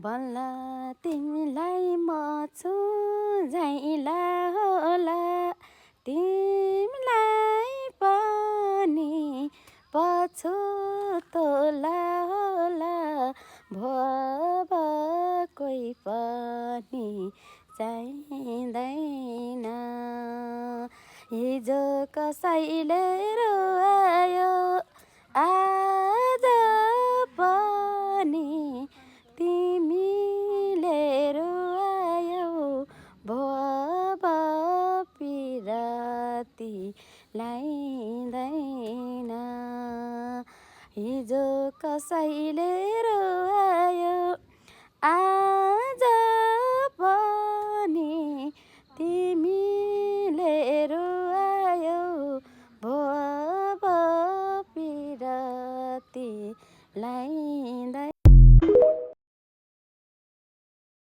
बल्ल तिमीलाई म छु झैला होला तिमीलाई पनि पछुतोला होला भव कोही पनि चाहिँदैन हिजो कसैले रुवायो